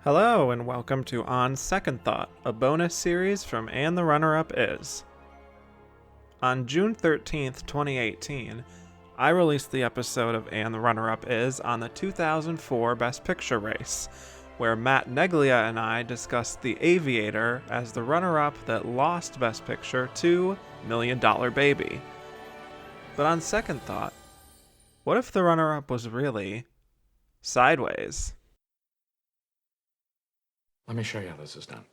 Hello and welcome to On Second Thought, a bonus series from And the Runner-Up Is. On June 13th, 2018, I released the episode of And the Runner-Up Is on the 2004 Best Picture race, where Matt Neglia and I discussed The Aviator as the runner-up that lost Best Picture to $1 Million Baby. But on second thought, what if the runner-up was really Sideways? Let me show you how this is done.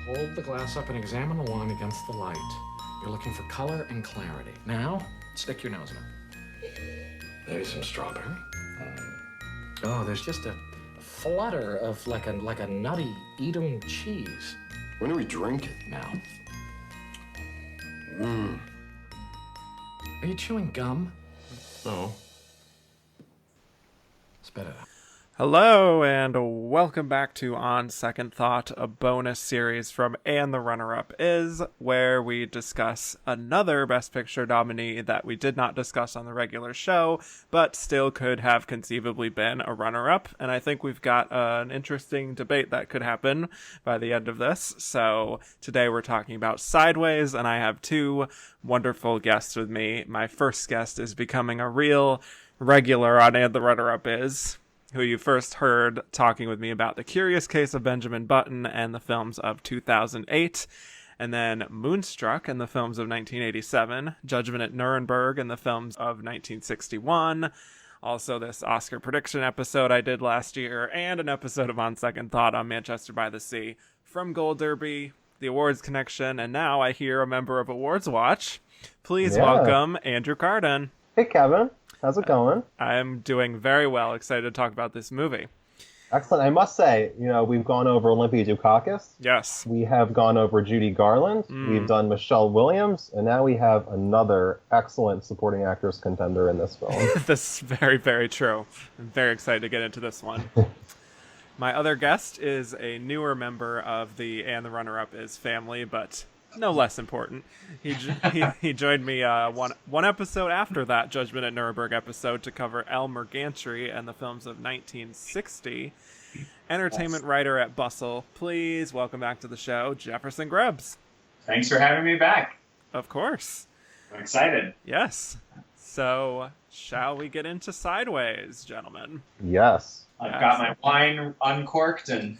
Hold the glass up and examine the wine against the light. You're looking for color and clarity. Now, stick your nose in it. Maybe some strawberry. Oh, there's just a flutter of like a nutty Edam cheese. When do we drink it? Now. Are you chewing gum? No. Spit it out. Hello, and welcome back to On Second Thought, a bonus series from And the Runner-Up Is, where we discuss another Best Picture nominee that we did not discuss on the regular show, but still could have conceivably been a runner-up, and I think we've got an interesting debate that could happen by the end of this. So today we're talking about Sideways, and I have two wonderful guests with me. My first guest is becoming a real regular on And the Runner-Up Is, who you first heard talking with me about The Curious Case of Benjamin Button and the films of 2008, and then Moonstruck and the films of 1987, Judgment at Nuremberg and the films of 1961, also this Oscar prediction episode I did last year, and an episode of On Second Thought on Manchester by the Sea, From Gold Derby, The Awards Connection, and now I hear a member of Awards Watch. Please welcome Andrew Carden. Hey, Kevin. How's it going? I'm doing very well. Excited to talk about this movie. Excellent. I must say, we've gone over Olympia Dukakis. Yes. We have gone over Judy Garland. We've done Michelle Williams. And now we have another excellent supporting actress contender in this film. This is very, very true. I'm very excited to get into this one. My other guest is a newer member of the And the Runner-Up Is family, but no less important. He joined me one episode after that Judgment at Nuremberg episode to cover Elmer Gantry and the films of 1960. Entertainment writer at Bustle. Please welcome back to the show, Jefferson Grubbs. Thanks for having me back. Of course. I'm excited. Yes. So, shall we get into Sideways, gentlemen? Yes. I've got my wine uncorked and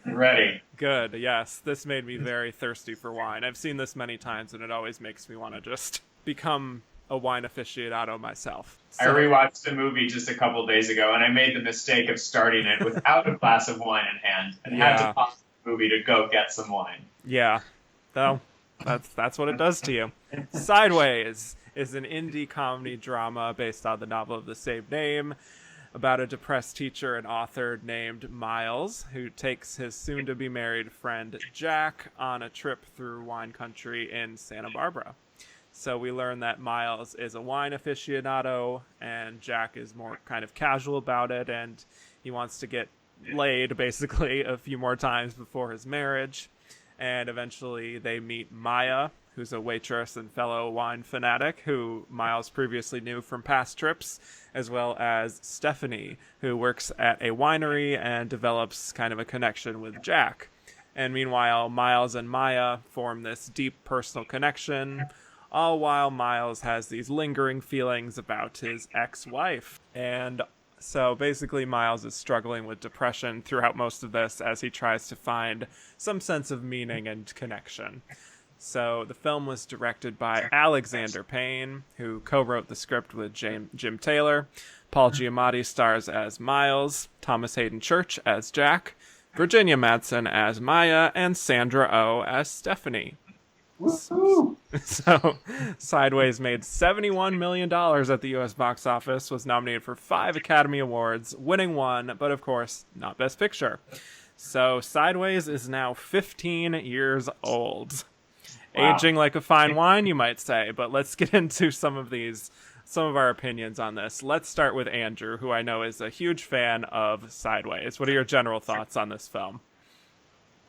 ready. Good, yes. This made me very thirsty for wine. I've seen this many times, and it always makes me want to just become a wine aficionado myself. I rewatched the movie just a couple days ago, and I made the mistake of starting it without a glass of wine in hand, and had to pause the movie to go get some wine. Yeah, though, that's what it does to you. Sideways is an indie comedy drama based on the novel of the same name, about a depressed teacher and author named Miles, who takes his soon-to-be-married friend Jack on a trip through wine country in Santa Barbara. So we learn that Miles is a wine aficionado, and Jack is more kind of casual about it, and he wants to get laid, basically, a few more times before his marriage. And eventually they meet Maya, who's a waitress and fellow wine fanatic who Miles previously knew from past trips, as well as Stephanie, who works at a winery and develops kind of a connection with Jack. And meanwhile, Miles and Maya form this deep personal connection, all while Miles has these lingering feelings about his ex-wife. And so basically Miles is struggling with depression throughout most of this as he tries to find some sense of meaning and connection. So the film was directed by Alexander Payne, who co-wrote the script with Jim Taylor. Paul Giamatti stars as Miles, Thomas Hayden Church as Jack, Virginia Madsen as Maya, and Sandra Oh as Stephanie. Woo-hoo! So Sideways made $71 million at the U.S. box office, was nominated for 5 Academy Awards, winning 1, but of course, not Best Picture. So Sideways is now 15 years old. Wow. Aging like a fine wine, you might say, but let's get into some of our opinions on this. Let's start with Andrew, who I know is a huge fan of Sideways. What are your general thoughts on this film?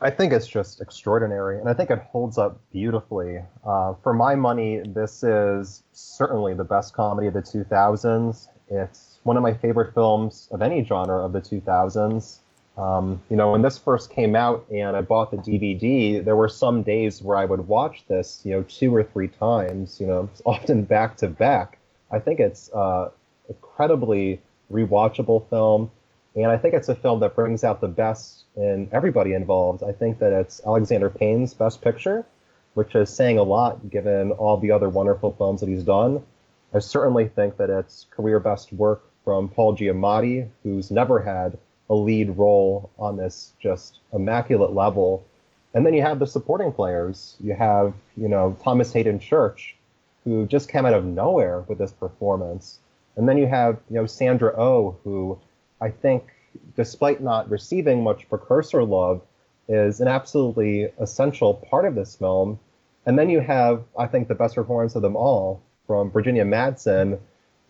I think it's just extraordinary, and I think it holds up beautifully. For my money, this is certainly the best comedy of the 2000s. It's one of my favorite films of any genre of the 2000s. When this first came out and I bought the DVD, there were some days where I would watch this, 2 or 3 times, often back to back. I think it's incredibly rewatchable film, and I think it's a film that brings out the best in everybody involved. I think that it's Alexander Payne's best picture, which is saying a lot given all the other wonderful films that he's done. I certainly think that it's career best work from Paul Giamatti, who's never had a lead role on this just immaculate level. And then you have the supporting players. You have, Thomas Hayden Church, who just came out of nowhere with this performance. And then you have, Sandra Oh, who I think, despite not receiving much precursor love, is an absolutely essential part of this film. And then you have, I think, the best performance of them all from Virginia Madsen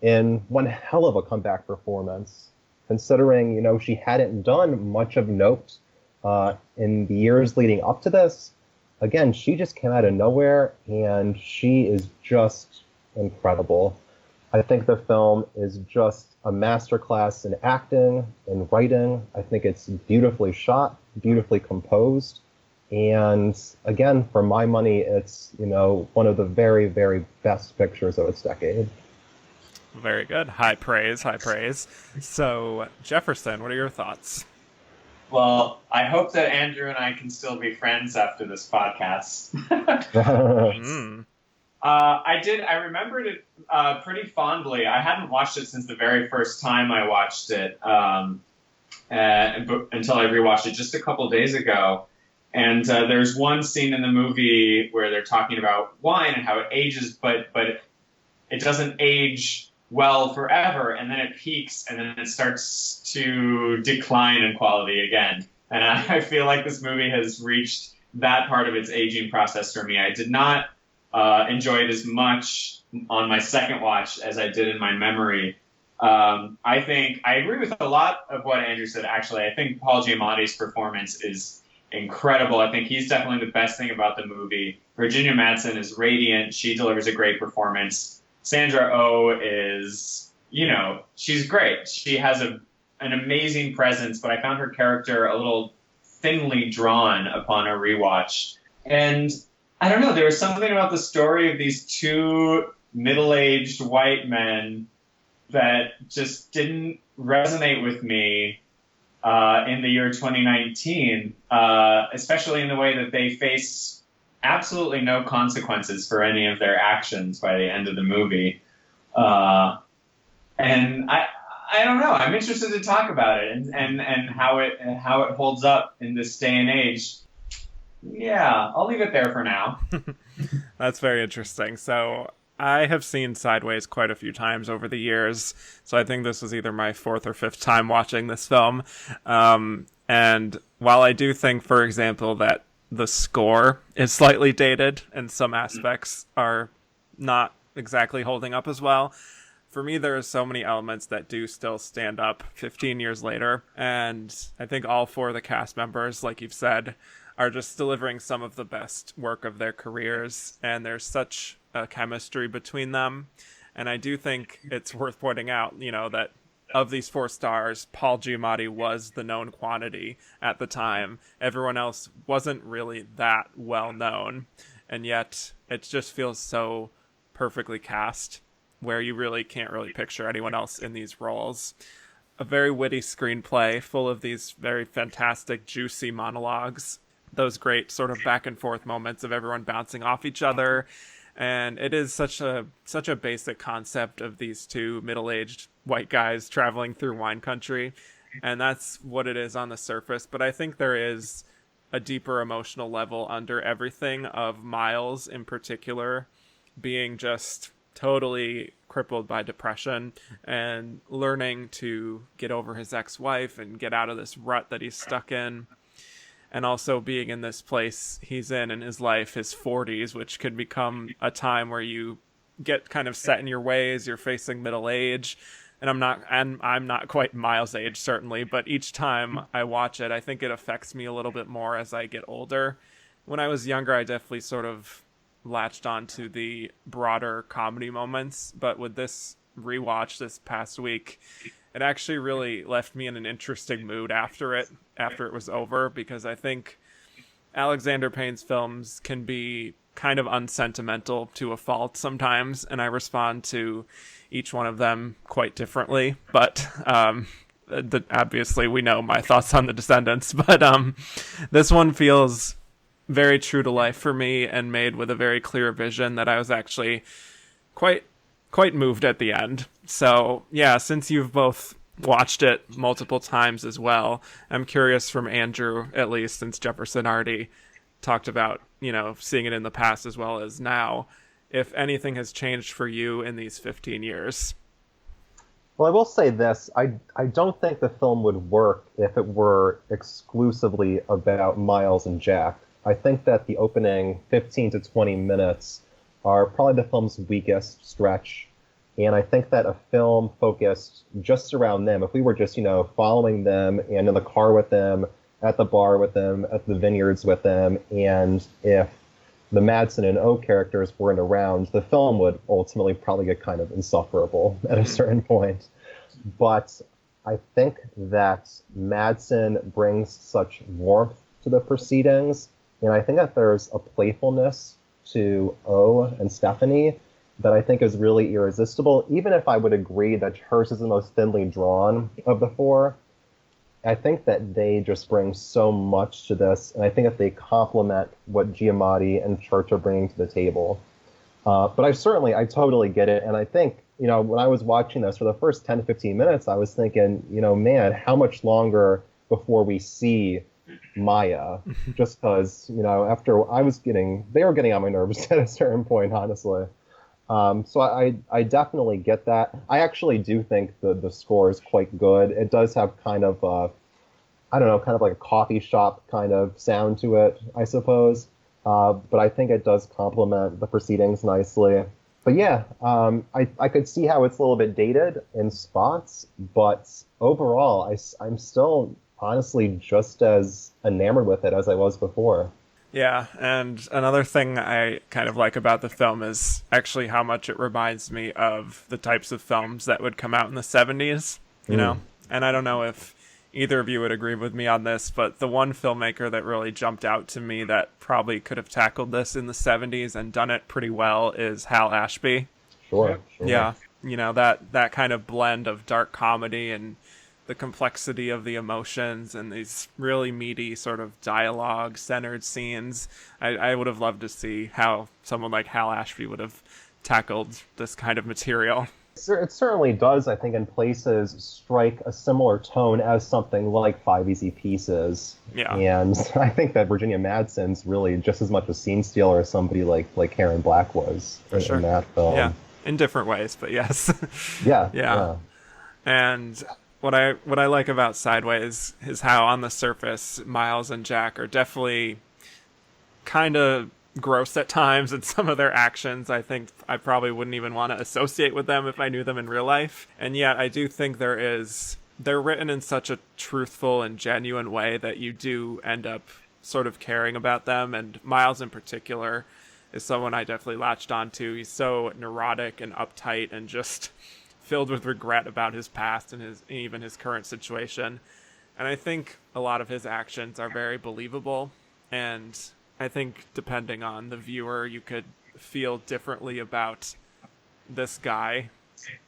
in one hell of a comeback performance, considering, she hadn't done much of note in the years leading up to this. Again, she just came out of nowhere, and she is just incredible. I think the film is just a masterclass in acting and writing. I think it's beautifully shot, beautifully composed. And again, for my money, it's, one of the very, very best pictures of its decade. Very good. High praise, high praise. So, Jefferson, what are your thoughts? Well, I hope that Andrew and I can still be friends after this podcast. I remembered it pretty fondly. I hadn't watched it since the very first time I watched it, until I rewatched it just a couple days ago. And there's one scene in the movie where they're talking about wine and how it ages, but it doesn't age well forever, and then it peaks, and then it starts to decline in quality again. And I feel like this movie has reached that part of its aging process for me. I did not enjoy it as much on my second watch as I did in my memory. I think I agree with a lot of what Andrew said, actually. I think Paul Giamatti's performance is incredible. I think he's definitely the best thing about the movie. Virginia Madsen is radiant. She delivers a great performance. Sandra Oh is, she's great. She has an amazing presence, but I found her character a little thinly drawn upon a rewatch. And I don't know, there was something about the story of these two middle-aged white men that just didn't resonate with me in the year 2019, especially in the way that they face absolutely no consequences for any of their actions by the end of the movie. And I don't know. I'm interested to talk about it and how it holds up in this day and age. Yeah, I'll leave it there for now. That's very interesting. So I have seen Sideways quite a few times over the years. So I think this was either my fourth or fifth time watching this film. And while I do think, for example, that the score is slightly dated and some aspects are not exactly holding up as well, for me, there are so many elements that do still stand up 15 years later. And I think all four of the cast members, like you've said, are just delivering some of the best work of their careers. And there's such a chemistry between them. And I do think it's worth pointing out, that of these 4 stars, Paul Giamatti was the known quantity at the time. Everyone else wasn't really that well known. And yet it just feels so perfectly cast, where you really can't really picture anyone else in these roles. A very witty screenplay full of these very fantastic, juicy monologues. Those great sort of back and forth moments of everyone bouncing off each other. And it is such a basic concept of these two middle-aged white guys traveling through wine country. And that's what it is on the surface. But I think there is a deeper emotional level under everything, of Miles in particular being just totally crippled by depression and learning to get over his ex-wife and get out of this rut that he's stuck in. And also being in this place he's in his life, his 40s, which could become a time where you get kind of set in your ways. You're facing middle age. And I'm not quite Miles' age, certainly, but each time I watch it, I think it affects me a little bit more as I get older. When I was younger, I definitely sort of latched onto the broader comedy moments, but with this rewatch this past week, it actually really left me in an interesting mood after it. after it was over, because I think Alexander Payne's films can be kind of unsentimental to a fault sometimes, and I respond to each one of them quite differently. But obviously we know my thoughts on The Descendants, but this one feels very true to life for me and made with a very clear vision that I was actually quite moved at the end. So yeah, since you've both watched it multiple times as well, I'm curious from Andrew, at least, since Jefferson already talked about, seeing it in the past as well as now, if anything has changed for you in these 15 years. Well, I will say this. I don't think the film would work if it were exclusively about Miles and Jack. I think that the opening 15 to 20 minutes are probably the film's weakest stretch. And I think that a film focused just around them, if we were just, following them and in the car with them, at the bar with them, at the vineyards with them, and if the Madsen and O characters weren't around, the film would ultimately probably get kind of insufferable at a certain point. But I think that Madsen brings such warmth to the proceedings, and I think that there's a playfulness to O and Stephanie that I think is really irresistible. Even if I would agree that hers is the most thinly drawn of the four, I think that they just bring so much to this, and I think that they complement what Giamatti and Church are bringing to the table. But I totally get it, and I think, when I was watching this for the first 10 to 15 minutes, I was thinking, man, how much longer before we see Maya? Just because, after they were getting on my nerves at a certain point, honestly. So I definitely get that. I actually do think the score is quite good. It does have kind of like a coffee shop kind of sound to it, I suppose. But I think it does complement the proceedings nicely. But yeah, I could see how it's a little bit dated in spots, but overall, I'm still honestly just as enamored with it as I was before. Yeah, and another thing I kind of like about the film is actually how much it reminds me of the types of films that would come out in the 70s, and I don't know if either of you would agree with me on this, but the one filmmaker that really jumped out to me that probably could have tackled this in the 70s and done it pretty well is Hal Ashby. Sure. Yeah, that kind of blend of dark comedy and the complexity of the emotions and these really meaty sort of dialogue-centered scenes. I would have loved to see how someone like Hal Ashby would have tackled this kind of material. It certainly does, I think, in places strike a similar tone as something like Five Easy Pieces. Yeah. And I think that Virginia Madsen's really just as much a scene stealer as somebody like Karen Black was in that film. Yeah, in different ways, but yes. Yeah. And what I like about Sideways is how on the surface Miles and Jack are definitely kind of gross at times in some of their actions. I think I probably wouldn't even want to associate with them if I knew them in real life. And yet I do think they're written in such a truthful and genuine way that you do end up sort of caring about them. And Miles in particular is someone I definitely latched onto. He's so neurotic and uptight and just filled with regret about his past and even his current situation. And I think a lot of his actions are very believable. And I think depending on the viewer, you could feel differently about this guy.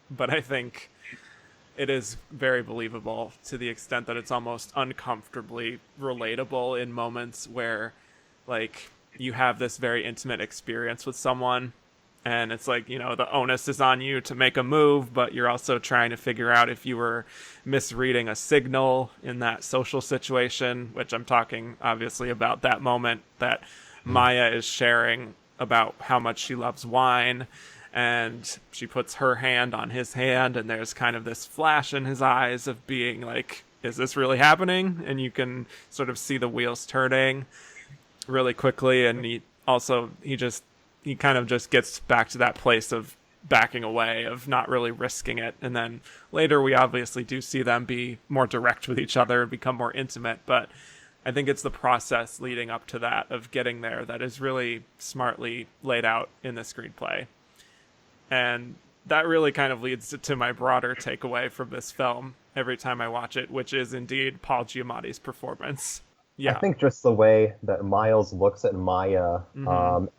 But I think it is very believable to the extent that it's almost uncomfortably relatable in moments where, like, you have this very intimate experience with someone and it's like, the onus is on you to make a move, but you're also trying to figure out if you were misreading a signal in that social situation, which I'm talking obviously about that moment that Maya is sharing about how much she loves wine, and she puts her hand on his hand, and there's kind of this flash in his eyes of being like, is this really happening? And you can sort of see the wheels turning really quickly, and he kind of just gets back to that place of backing away, of not really risking it. And then later we obviously do see them be more direct with each other and become more intimate. But I think it's the process leading up to that, of getting there, that is really smartly laid out in the screenplay. And that really kind of leads to my broader takeaway from this film every time I watch it, which is indeed Paul Giamatti's performance. Yeah. I think just the way that Miles looks at Maya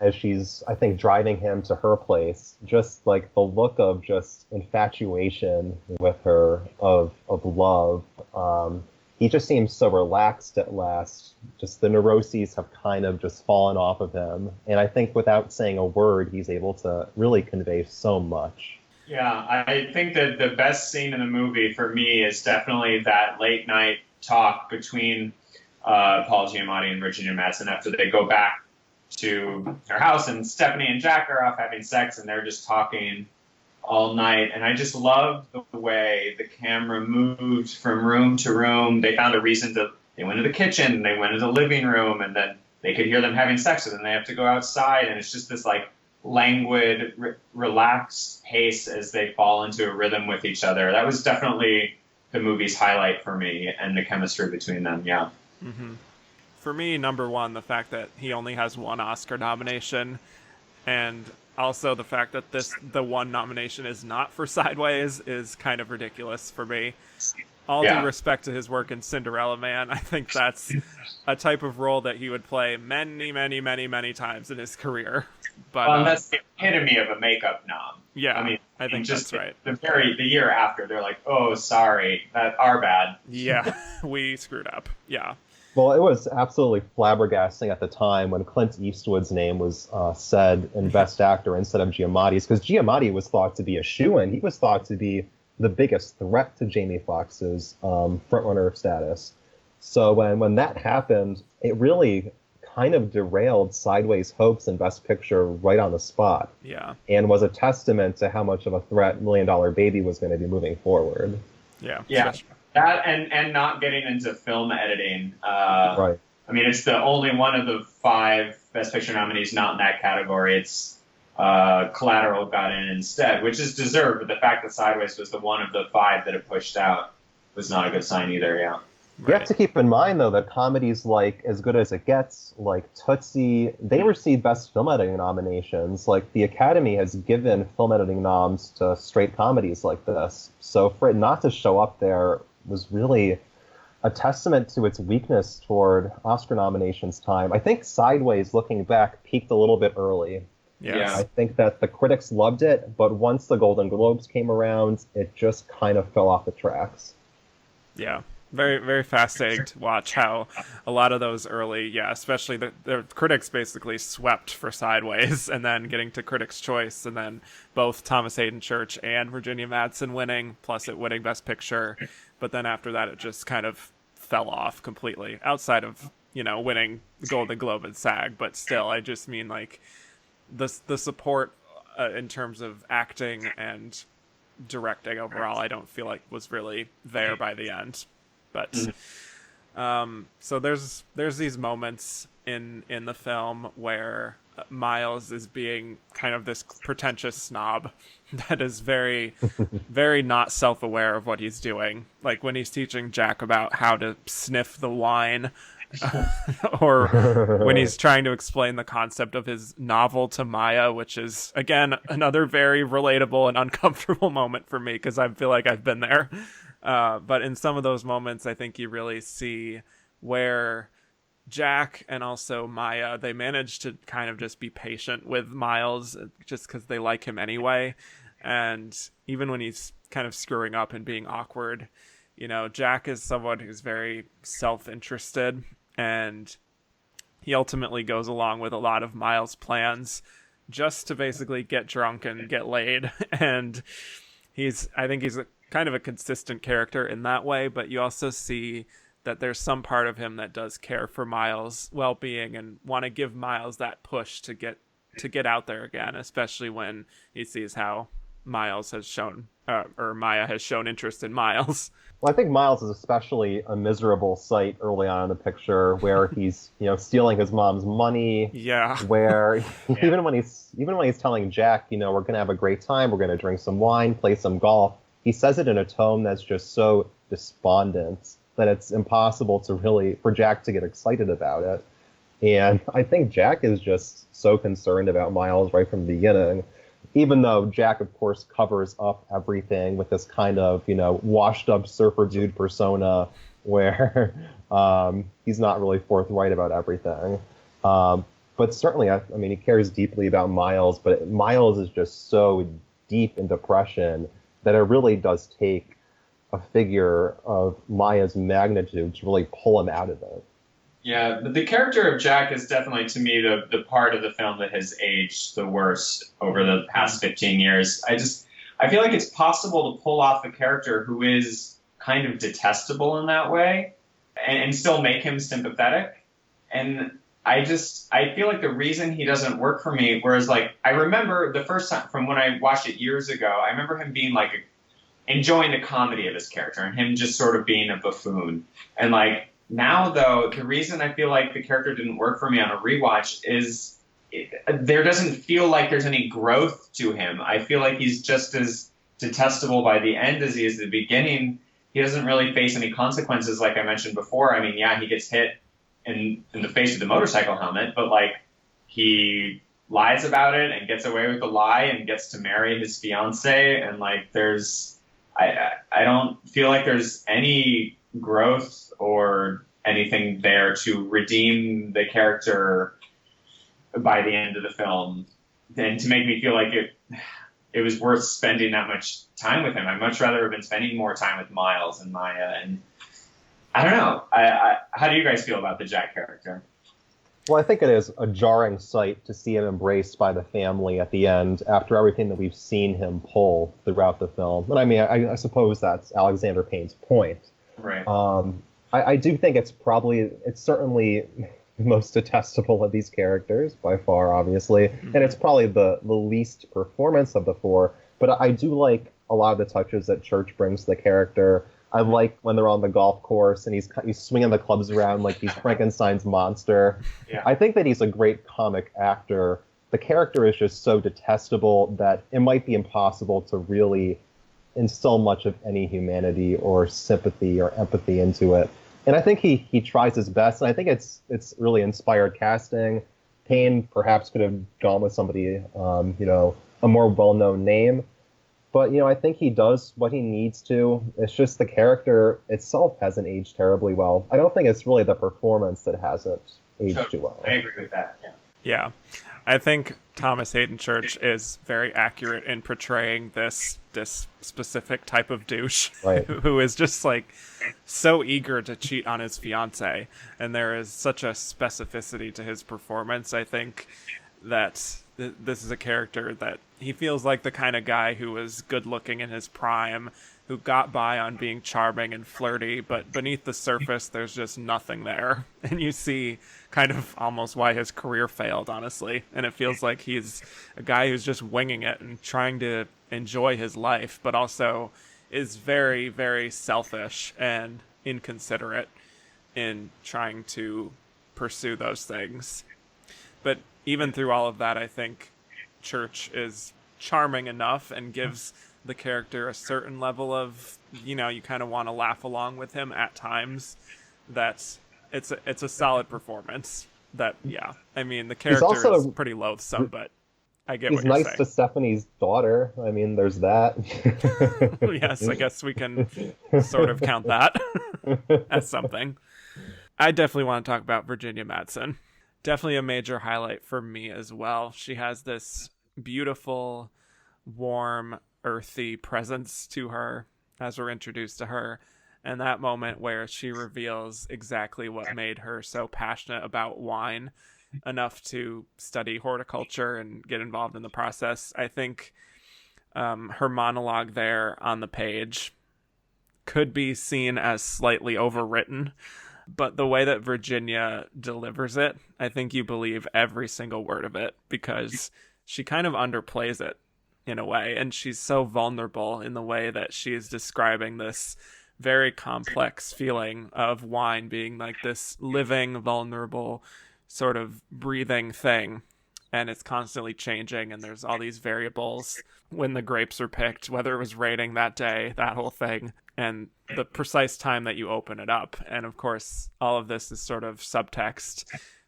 as she's, I think, driving him to her place, just like the look of just infatuation with her, of love. He just seems so relaxed at last. Just the neuroses have kind of just fallen off of him. And I think without saying a word, he's able to really convey so much. Yeah, I think that the best scene in the movie for me is definitely that late night talk between Paul Giamatti and Virginia Madsen after they go back to their house, and Stephanie and Jack are off having sex, and they're just talking all night. And I just loved the way the camera moved from room to room. They found a reason they went to the kitchen, they went to the living room, and then they could hear them having sex, and then they have to go outside, and it's just this like languid, relaxed pace as they fall into a rhythm with each other. That was definitely the movie's highlight for me, and the chemistry between them. Yeah. Mm-hmm. For me, number one, the fact that he only has one Oscar nomination, and also the fact that the one nomination is not for Sideways is kind of ridiculous for me. All due respect to his work in Cinderella Man, I think that's a type of role that he would play many, many, many, many times in his career. But that's the epitome of a makeup nom. Yeah, I mean, I think just that's right. The year after, they're like, "Oh, sorry, our bad." Yeah, we screwed up. Yeah. Well, it was absolutely flabbergasting at the time when Clint Eastwood's name was said in Best Actor instead of Giamatti's, because Giamatti was thought to be a shoo-in. He was thought to be the biggest threat to Jamie Foxx's frontrunner status. So when that happened, it really kind of derailed Sideways' hopes in Best Picture right on the spot. Yeah. And was a testament to how much of a threat Million Dollar Baby was going to be moving forward. Yeah. Yeah. That and not getting into film editing. Right. I mean, it's the only one of the 5 Best Picture nominees not in that category. It's Collateral got in instead, which is deserved, but the fact that Sideways was the one of the 5 that it pushed out was not a good sign either, yeah. You have to keep in mind, though, that comedies like As Good As It Gets, like Tootsie, they receive Best Film Editing nominations. Like, the Academy has given film editing noms to straight comedies like this. So for it not to show up there was really a testament to its weakness toward Oscar nominations time. I think Sideways, looking back, peaked a little bit early. Yes. I think that the critics loved it, but once the Golden Globes came around, it just kind of fell off the tracks. Yeah. Very, very fascinating to watch how a lot of those early, especially the critics basically swept for Sideways, and then getting to Critics' Choice, and then both Thomas Hayden Church and Virginia Madsen winning, plus it winning Best Picture. But then after that, it just kind of fell off completely, outside of, winning the Golden Globe and SAG. But still, I just mean, like, the support in terms of acting and directing overall, I don't feel like was really there by the end. But so there's these moments in the film where Miles is being kind of this pretentious snob that is very, very not self-aware of what he's doing. Like when he's teaching Jack about how to sniff the wine, or when he's trying to explain the concept of his novel to Maya, which is, again, another very relatable and uncomfortable moment for me because I feel like I've been there. But in some of those moments, I think you really see where Jack and also Maya, they manage to kind of just be patient with Miles just because they like him anyway. And even when he's kind of screwing up and being awkward, Jack is someone who's very self-interested, and he ultimately goes along with a lot of Miles' plans just to basically get drunk and get laid. And I think he's kind of a consistent character in that way, but you also see that there's some part of him that does care for Miles' well-being and want to give Miles that push to get out there again, especially when he sees how Miles has shown, or Maya has shown interest in Miles. Well, I think Miles is especially a miserable sight early on in the picture, where he's, stealing his mom's money. Yeah. Where even when he's telling Jack, we're gonna have a great time, we're gonna drink some wine, play some golf, he says it in a tone that's just so despondent that it's impossible for Jack to get excited about it. And I think Jack is just so concerned about Miles right from the beginning. even though Jack, of course, covers up everything with this kind of, washed up surfer dude persona where he's not really forthright about everything. But certainly, I mean, he cares deeply about Miles, but Miles is just so deep in depression that it really does take a figure of Maya's magnitude to really pull him out of it. Yeah, but the character of Jack is definitely, to me, the part of the film that has aged the worst over the past 15 years. I feel like it's possible to pull off a character who is kind of detestable in that way and still make him sympathetic. And I feel like the reason he doesn't work for me, whereas, like, I remember the first time from when I watched it years ago, I remember him being, like, enjoying the comedy of his character and him just sort of being a buffoon. And, like, now, though, the reason I feel like the character didn't work for me on a rewatch is there doesn't feel like there's any growth to him. I feel like he's just as detestable by the end as he is at the beginning. He doesn't really face any consequences, like I mentioned before. I mean, yeah, he gets hit in the face with the motorcycle helmet, but, like, he lies about it and gets away with the lie and gets to marry his fiance. And, like, I don't feel like there's any growth or anything there to redeem the character by the end of the film, and to make me feel like it was worth spending that much time with him. I'd much rather have been spending more time with Miles and Maya. And I don't know. How do you guys feel about the Jack character? Well, I think it is a jarring sight to see him embraced by the family at the end after everything that we've seen him pull throughout the film. And I mean, I suppose that's Alexander Payne's point. Right. I do think it's certainly the most detestable of these characters by far, obviously. Mm-hmm. And it's probably the least performance of the four. But I do like a lot of the touches that Church brings to the character. I like when they're on the golf course and he's swinging the clubs around like he's Frankenstein's monster. Yeah. I think that he's a great comic actor. The character is just so detestable that it might be impossible to really instill much of any humanity or sympathy or empathy into it. And I think he tries his best, and I think it's really inspired casting. Payne perhaps could have gone with somebody, a more well-known name. But, I think he does what he needs to. It's just the character itself hasn't aged terribly well. I don't think it's really the performance that hasn't aged too well. I agree with that, Yeah. I think Thomas Hayden Church is very accurate in portraying this specific type of douche, right, who is just, like, so eager to cheat on his fiance. And there is such a specificity to his performance. I think that this is a character that he feels like the kind of guy who was good looking in his prime, who got by on being charming and flirty, but beneath the surface, there's just nothing there. And you see kind of almost why his career failed, honestly. And it feels like he's a guy who's just winging it and trying to enjoy his life, but also is very, very selfish and inconsiderate in trying to pursue those things. But even through all of that, I think Church is charming enough and gives the character a certain level of, you kind of want to laugh along with him at times. That it's a solid performance. That, yeah, I mean, the character is pretty loathsome, but I get what you're saying. He's nice to Stephanie's daughter. I mean, there's that. Yes, I guess we can sort of count that as something. I definitely want to talk about Virginia Madsen. Definitely a major highlight for me as well. She has this beautiful, warm, earthy presence to her as we're introduced to her. And that moment where she reveals exactly what made her so passionate about wine enough to study horticulture and get involved in the process. I think her monologue there on the page could be seen as slightly overwritten. But the way that Virginia delivers it, I think you believe every single word of it, because she kind of underplays it in a way. And she's so vulnerable in the way that she is describing this very complex feeling of wine being like this living, vulnerable, sort of breathing thing. And it's constantly changing, and there's all these variables when the grapes are picked, whether it was raining that day, that whole thing, and the precise time that you open it up. And of course, all of this is sort of subtext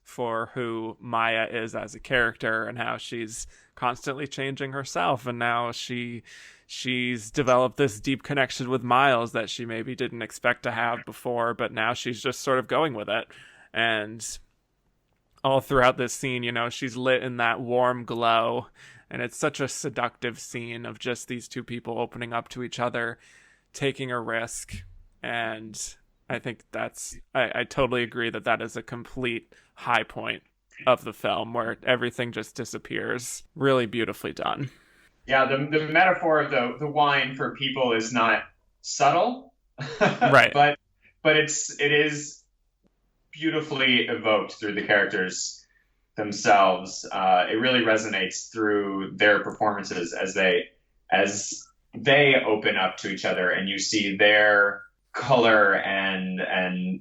for who Maya is as a character and how she's constantly changing herself, and now she's developed this deep connection with Miles that she maybe didn't expect to have before, but now she's just sort of going with it. And all throughout this scene, you know, she's lit in that warm glow, and it's such a seductive scene of just these two people opening up to each other, taking a risk. And I think I totally agree that is a complete high point of the film, where everything just disappears. Really beautifully done. Yeah, the metaphor of the wine for people is not subtle, right? but it is beautifully evoked through the characters themselves. It really resonates through their performances as they open up to each other, and you see their color and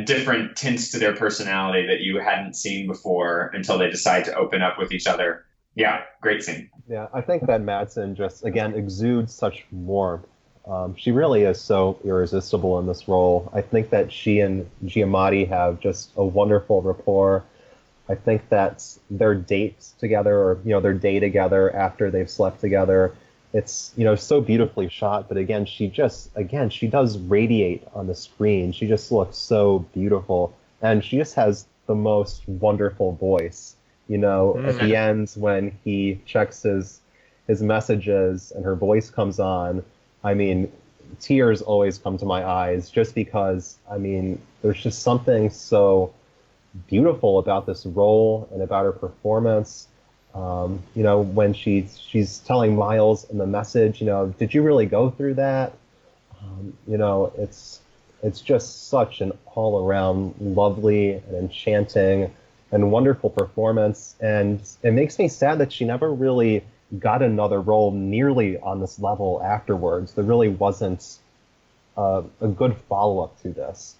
different tints to their personality that you hadn't seen before until they decide to open up with each other. Yeah, great scene. Yeah, I think that Madsen just, again, exudes such warmth. She really is so irresistible in this role. I think that she and Giamatti have just a wonderful rapport. I think that their dates together, or, you know, their day together after they've slept together, it's, you know, so beautifully shot. But again, she does radiate on the screen. She just looks so beautiful. And she just has the most wonderful voice. You know, at the end when he checks his messages and her voice comes on, I mean, tears always come to my eyes, just because, I mean, there's just something so beautiful about this role and about her performance. You know, when she's telling Miles in the message, you know, did you really go through that? You know, it's just such an all-around lovely and enchanting and wonderful performance, and it makes me sad that she never really got another role nearly on this level afterwards. There really wasn't a good follow-up to this.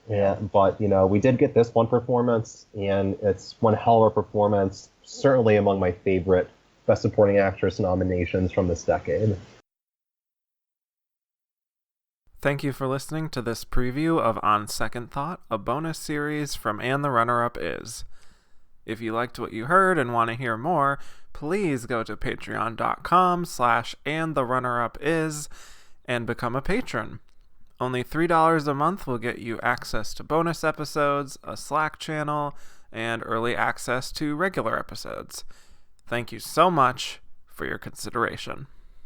But, you know, we did get this one performance, and it's one hell of a performance, certainly among my favorite Best Supporting Actress nominations from this decade. Thank you for listening to this preview of On Second Thought, a bonus series from And the Runner-Up Is. If you liked what you heard and want to hear more, please go to patreon.com/andtherunnerup.is and become a patron. Only $3 a month will get you access to bonus episodes, a Slack channel, and early access to regular episodes. Thank you so much for your consideration.